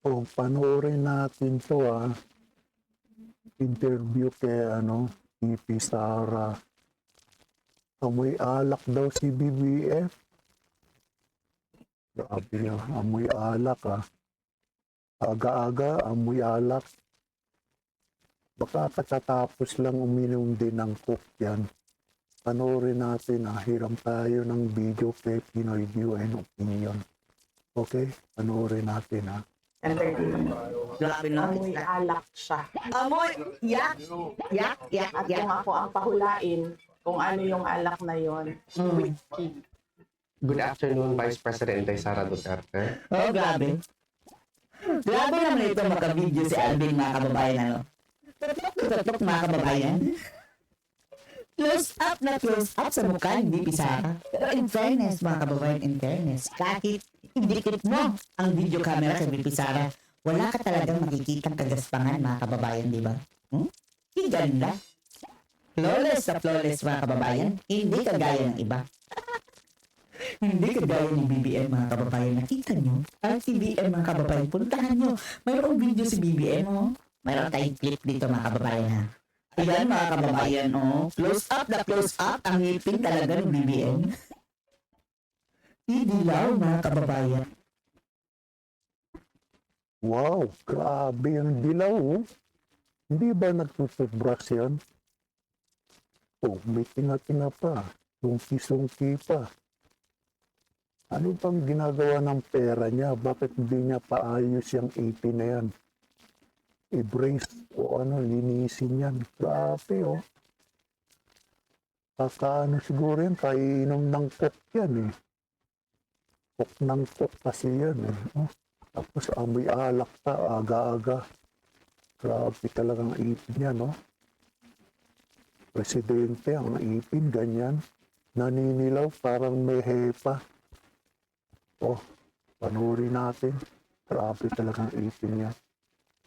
O, panoorin natin 'to, interview kay VP Sara. Amoy alak daw si BBF. Grabe yan, amoy alak, Aga-aga, amoy alak. Baka katatapos lang uminom din ng coke yan. Panoorin natin, hiram tayo ng video kay Pinoy View and Opinion. Okay? Panoorin natin, Entertainment. Grabe no? Amoy alak siya. Amoy! Yak! Yak! Yak! At Yak! kung ako ang pahulain, kung ano yung alak na yon, whiskey. Good afternoon, Vice President Sara Duterte. Oh, grabe. Grabe naman ito maka-video si Alvin, mga kababayan, ano? Tutok, mga kababayan. Close up na close up sa mukha ni VP Sara. Pero in fairness, mga kababayan, in fairness, kahit idikit mo ang video camera sa VP Sara, wala ka talagang makikitang kagaspangan, mga kababayan, di ba? Ganda. Flawless sa flawless, mga kababayan. Hindi kagaya ng iba. Hindi kagaya ni BBM, mga kababayan. Nakita nyo? RTBM, mga kababayan. Puntahan nyo. Mayroong video si BBM, oh. Mayroon tayong clip dito, mga kababayan, ha. Ayan, mga kababayan, oh. Close up na close up ang ngipin talaga ng BBM. Idilaw, mga kababayan. Wow, grabe yung dilaw, Hindi ba nagtutubrush yan? Oh, may tinga-tinga pa. Sungki-sungki pa. Ano bang ginagawa ng pera niya? Bakit hindi niya paayos yung AP na yan? I-brace o linisin yan. Grabe, Kakaano siguro yan, kainom ng coke yan, Coke ng coke kasi yan, Tapos amoy alak pa, aga-aga. Grabe talagang ipin niya, Presidente, ang ipin, ganyan. Naninilaw, parang may hepa. Panoorin natin. Grabe talagang ipin niya.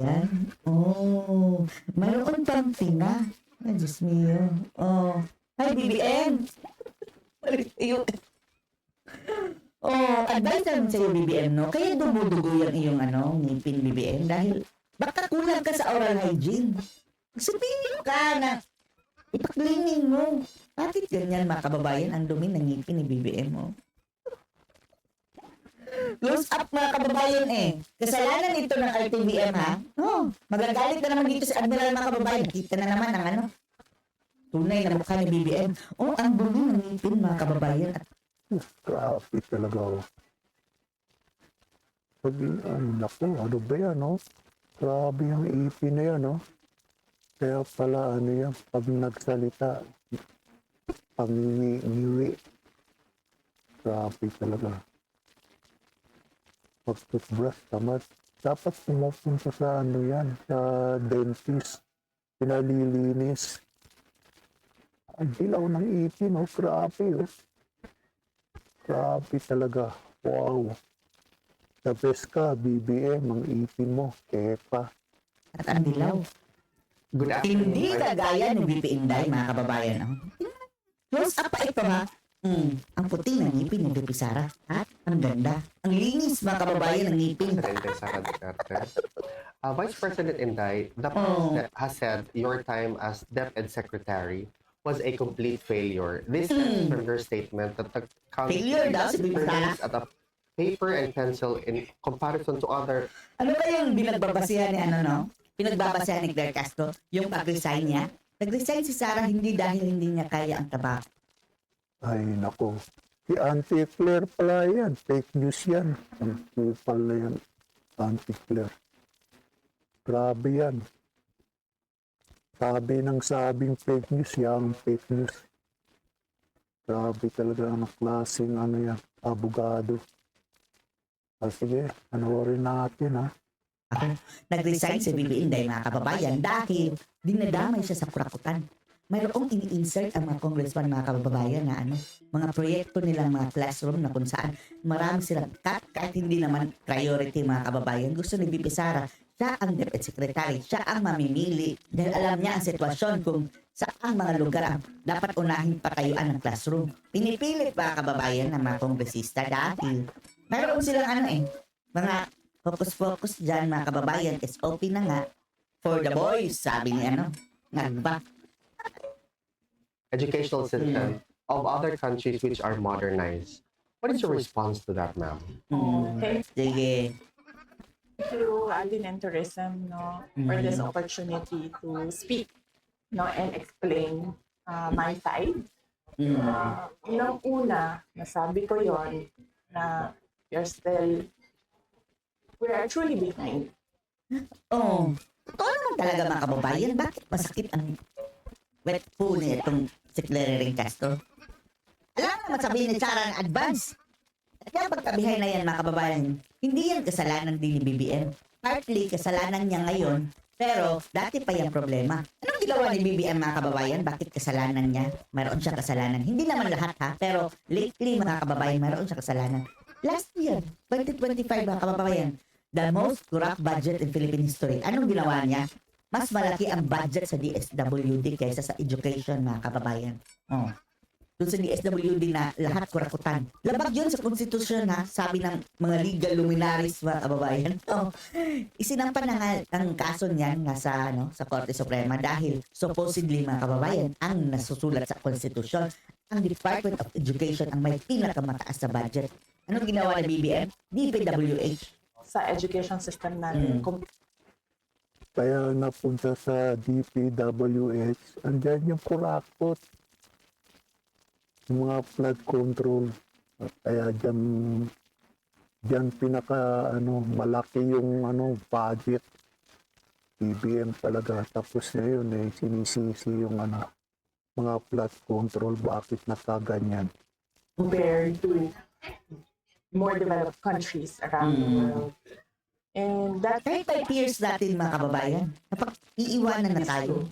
Yan. Oh, mayroon pang tinga. Ay, Diyos mio. Oh. Hi, BBM. Advice namin sa'yo, BBM, no? Kaya dumudugo yung iyong, ngipin, BBM, dahil baka kulang ka sa oral hygiene. Sabihin ka na, ipaklinin mo. Bakit ganyan, mga kababayan, ang dumi ng ngipin ni BBM, Close up, mga kababayan, Kasalanan ito ng RTBM, ha? Magagalit na naman dito si Admiral, mga kababayan. Kita na naman ang tunay na mukha ni BBM. Ang dumi ng ngipin, mga kababayan. At Grabe talaga, Naku, ano ba yan, Grabe yung ipin na yan, Kaya pala, yan, pag nagsalita, pangingi-ngiwi. Grabe talaga. Pag-toothbrush, tamad. Dapat pumupunta sa yan, sa dentist. Pinalilinis. Ang dilaw ng ipin, Grabe, Grabe talaga. Wow. The best ka, BBM, ang ipin mo. Kepa. At ang dilaw. Good afternoon, Hindi Vice kagaya ni VP Inday, mga kababayan. Close up pa ito, ha? Ang puti ng ngipin ni VP Sara. At ang ganda. Ang linis, mga kababayan, ng ngipin. President Sara Duterte. Vice President Inday, the President has said your time as DepEd Secretary was a complete failure. This stems from your statement that the Failure daw si VP Sara. at a paper and pencil in comparison to other. Ano ba yung binagbabasihan ni Pinagbabasehan ni Claire Castro, yung pag-resign niya. Nag-resign si Sara hindi dahil hindi niya kaya ang trabaho. Ay, nako. Si Auntie Claire pala yan. Fake news yan. Ang kupal na yan. Auntie Claire. Grabe yan. Sabi ng sabing fake news, yung fake news. Grabe talaga ang klaseng yan, abogado. Sige, panoorin natin, Nag-resign si Bibi Inday, mga kababayan, dahil dinadamay siya sa kurakutan. Mayroong ini-insert ang mga congressman, mga kababayan, na mga proyekto nilang mga classroom na kung saan marami silang kahit hindi naman priority, mga kababayan. Gusto ni VP Sara, siya ang DepEd Secretary, siya ang mamimili dahil alam niya ang sitwasyon kung saan mga lugar ang dapat unahin patayuan ng classroom. Pinipilit, mga kababayan, ng mga kongresista dahil mayroon silang mga Focus dyan, mga kababayan. SOP na nga. For the boys, sabi ni ano. Nga ba? Educational system of other countries which are modernized. What is your response to that, ma'am? Okay. Sige. Thank you, Alvin and Tourism, no, for this opportunity to speak, no, and explain my side. Unang-una, nasabi ko yon na we're actually behind. Oh, totoo naman talaga mga kababayan. Bakit masakit ang wet po ni itong si Clary Ring Castro? Alam naman sabihin ni Sarah ng advance. At kaya pagkabihay na yan mga kababayan, hindi yan kasalanan din ni BBM. Partly kasalanan niya ngayon, pero dati pa yung problema. Anong ginawa ni BBM mga kababayan? Bakit kasalanan niya? Mayroon siya kasalanan. Hindi naman lahat ha, pero lately mga kababayan, mayroon siya kasalanan. Last year, 2025 mga kababayan, the most corrupt budget in Philippine history. Anong ginawa niya? Mas malaki ang budget sa DSWD kaysa sa education mga kababayan. Oh. Doon sa DSWD na lahat kurakutan. Labag yun sa konstitusyon ha, sabi ng mga legal luminaries mga kababayan. Oh, isinampan na nga ang kaso niyan nga sa Korte Suprema dahil supposedly mga kababayan ang nasusulat sa konstitusyon, ang Department of Education ang may pinakamataas sa budget. Anong ginawa ng BBM? DPWH. Sa education system natin. Kaya napunta sa DPWH, andyan yung kurakot. Yung mga flood control. Kaya dyan malaki yung budget. BBM talaga. Tapos na yun sinisisi yung mga flood control. Bakit nakaganyan? Compared to more developed countries around the world. And that Kahit 5 years natin mga kababayan, napag-iiwanan na tayo.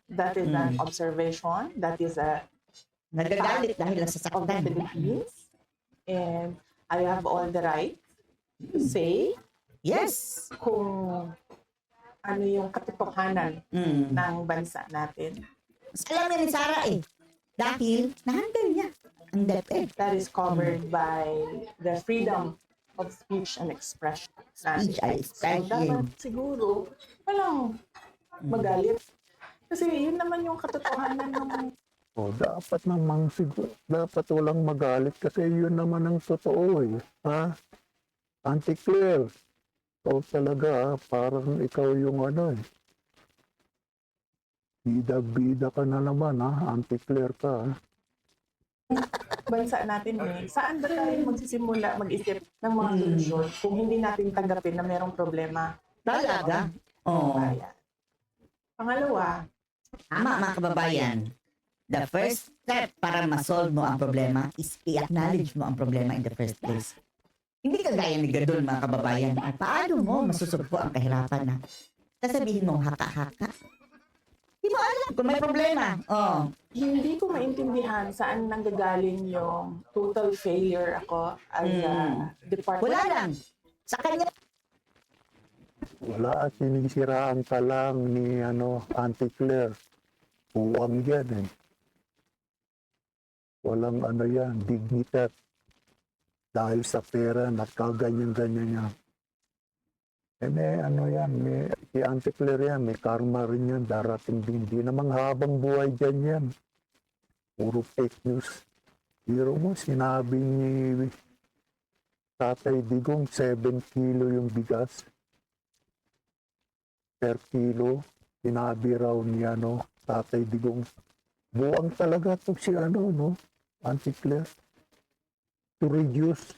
that is an observation. That is a Nagagalit dahil sa of the saktan. Philippines. And I have all the right to say Yes. kung ano yung katotohanan Mm. ng bansa natin. Mas alam niya ni Sarah dahil nahandle niya ang DepEd. That is covered by the freedom of speech and expression. Speech and expression. So, dapat siguro walang magalit. Kasi yun naman yung katotohanan ng Dapat namang dapat walang magalit kasi yun naman ang totoo Ha? Auntie Claire, ikaw talaga parang ikaw yung Bida-bida ka na naman Auntie Claire ka bansa natin Saan ba tayo magsisimula mag-isip ng mga solusyon kung hindi natin tanggapin na mayroong problema? Talaga? Oo. Bayan. Pangalawa, Tama mga kababayan. The first step para ma-solve mo ang problema is i-acknowledge mo ang problema in the first place. Hindi kagaya ni Gadon mga kababayan. Paano mo masusugpo ang kahirapan sasabihin mo haka-haka? Hindi mo alam kung may problema. Oh. hindi ko maintindihan saan nanggagaling yung total failure ako as a department. Wala lang. Sa kanya. wala at sinisiraan ka lang ni Auntie Claire buwang yan walang yan dignidad dahil sa pera nagkaganyan-ganyan yan may si Auntie Claire yan may karma rin yan darating din hindi namang habang buhay dyan yan puro fake news pero mo sinabi ni Tatay Digong 7 kilo yung bigas per kilo sinabi raw ni Tatay Digong buwang talaga to si Auntie Claire to reduce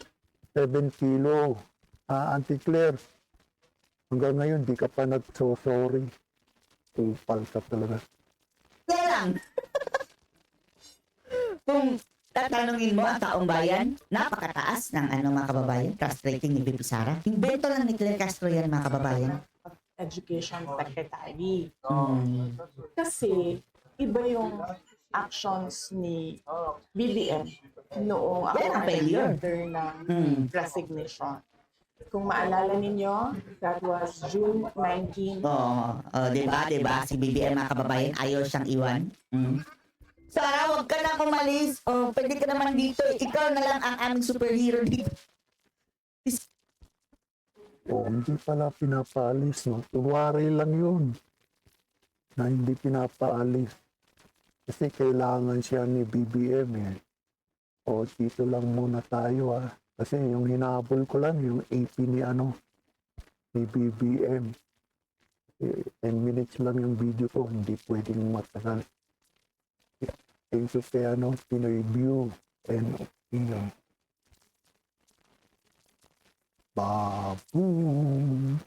7 kilo Auntie Claire hanggang ngayon di ka pa nagso-sorry upal ka talaga Kaya lang. Kung tatanungin mo ang taong bayan, napakataas ng mga kababayan, trust rating ni VP Sara. Invento lang ni Claire Castro yan mga kababayan. Education Secretary. Mm. Kasi iba yung actions ni BBM noong ako Yan ang ay failure. nag-enter ng Mm. resignation. Kung maalala ninyo, that was June 19. Diba? Si BBM mga kababayan, ayaw siyang iwan. Sara, huwag ka na umalis. Pwede ka naman dito. Ikaw na lang ang aming superhero dito. O, hindi pala pinapaalis, no? Kunwari lang yun na hindi pinapaalis. Kasi kailangan siya ni BBM eh. O, dito lang muna tayo ah. Kasi yung hinabol ko lang, yung AP ni ni BBM. 10 minutes lang yung video ko, hindi pwedeng matagal. Thank you kay Pinoy View and Opinion. Baboom!